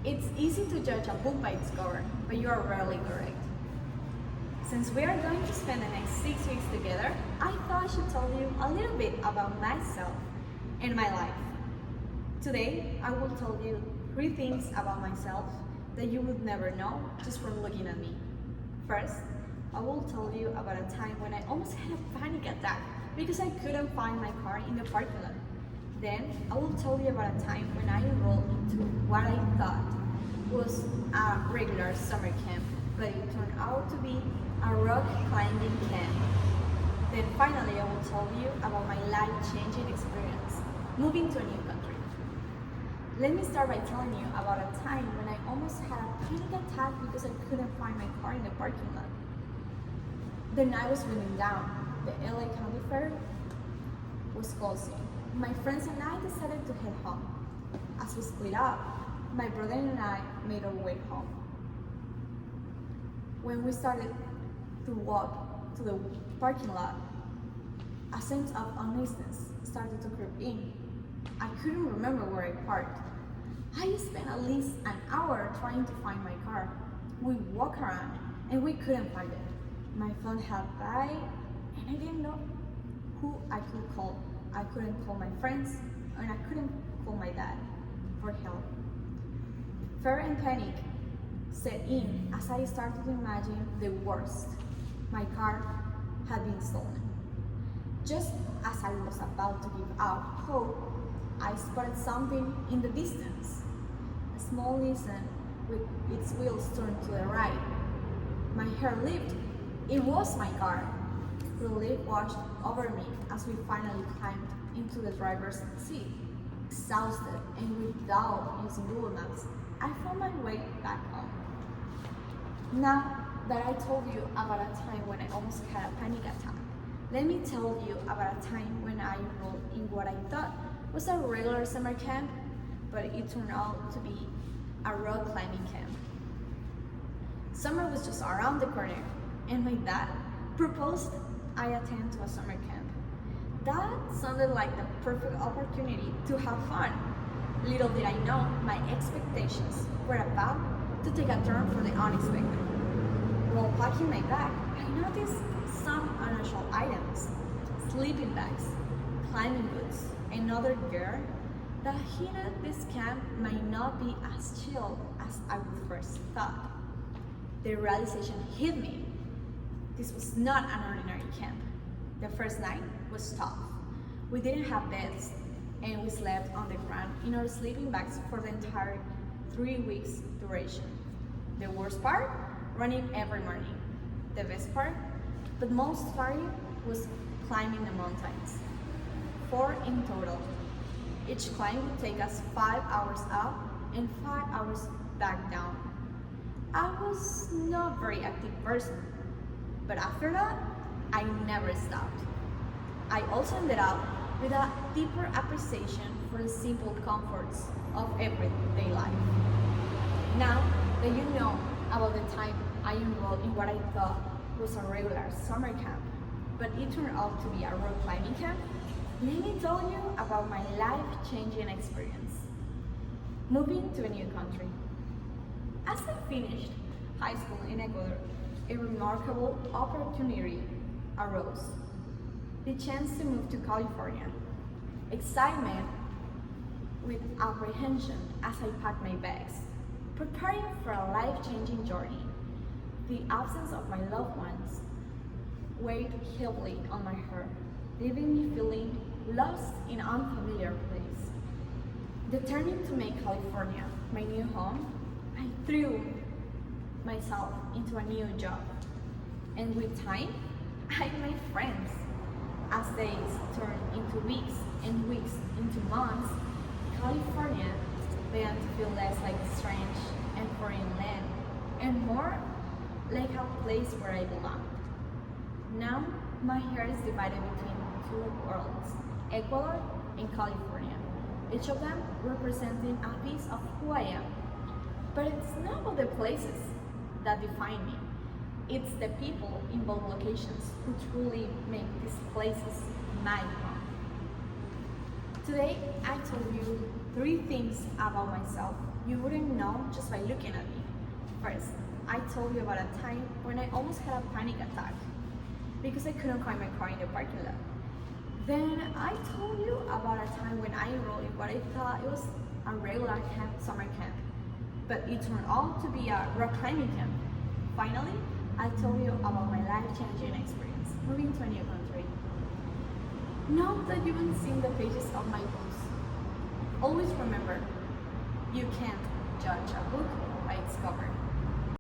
It's easy to judge a book by its cover, but you are rarely correct. Since we are going to spend the next 6 weeks together, I thought I should tell you a little bit about myself and my life. Today, I will tell you 3 things about myself that you would never know just from looking at me. First, I will tell you about a time when I almost had a panic attack because I couldn't find my car in the parking lot. Then, I will tell you about a time when I enrolled into what I thought was a regular summer camp, but it turned out to be a rock climbing camp. Then finally, I will tell you about my life-changing experience, moving to a new country. Let me start by telling you about a time when I almost had a panic attack because I couldn't find my car in the parking lot. The night was winding down. The LA County Fair was closing. My friends and I decided to head home. As we split up, my brother and I made our way home. When we started to walk to the parking lot, a sense of uneasiness started to creep in. I couldn't remember where I parked. I spent at least an hour trying to find my car. We walked around and we couldn't find it. My phone had died and I didn't know who I could call. I couldn't call my friends and I couldn't call my dad for help. Fear and panic set in as I started to imagine the worst. My car had been stolen. Just as I was about to give up hope, I spotted something in the distance. A small Nissan with its wheels turned to the right. My hair leaped. It was my car. Relief washed over me as we finally climbed into the driver's seat. Exhausted and without using Google Maps, I found my way back home. Now that I told you about a time when I almost had a panic attack, let me tell you about a time when I enrolled in what I thought was a regular summer camp, but it turned out to be a rock climbing camp. Summer was just around the corner, and my dad proposed I attend to a summer camp. That sounded like the perfect opportunity to have fun. Little did I know my expectations were about to take a turn for the unexpected. While packing my bag, I noticed some unusual items: sleeping bags, climbing boots, and other gear that hinted this camp might not be as chill as I would first thought. The realization hit me. This was not an ordinary camp. The first night was tough. We didn't have beds, and we slept on the ground in our sleeping bags for the entire 3 weeks duration. The worst part? Running every morning. The best part, but most tiring, was climbing the mountains. 4 in total. Each climb would take us 5 hours up and 5 hours back down. I was not a very active person, but after that, I never stopped. I also ended up with a deeper appreciation for the simple comforts of everyday life. Now that you know about the time I enrolled in what I thought was a regular summer camp, but it turned out to be a rock climbing camp, let me tell you about my life-changing experience. Moving to a new country. As I finished high school in Ecuador, a remarkable opportunity arose. The chance to move to California. Excitement with apprehension as I packed my bags, preparing for a life-changing journey. The absence of my loved ones weighed heavily on my heart, leaving me feeling lost in an unfamiliar place. Determined to make California my new home, I threw myself into a new job. And with time, I made friends. As days turned into weeks and weeks into months, California began to feel less like a strange and foreign land and more like a place where I belong. Now, my heart is divided between 2 worlds, Ecuador and California, each of them representing a piece of who I am. But it's not about the places that define me. It's the people in both locations who truly make these places my home. Today, I told you 3 things about myself You wouldn't know just by looking at me. First, I told you about a time when I almost had a panic attack because I couldn't find my car in the parking lot. Then I told you about a time when I enrolled in what I thought it was a regular summer camp, but it turned out to be a rock climbing camp. Finally, I told you about my life-changing experience moving to a new country. Now that you've seen the pages of my books, always remember, you can't judge a book by its cover.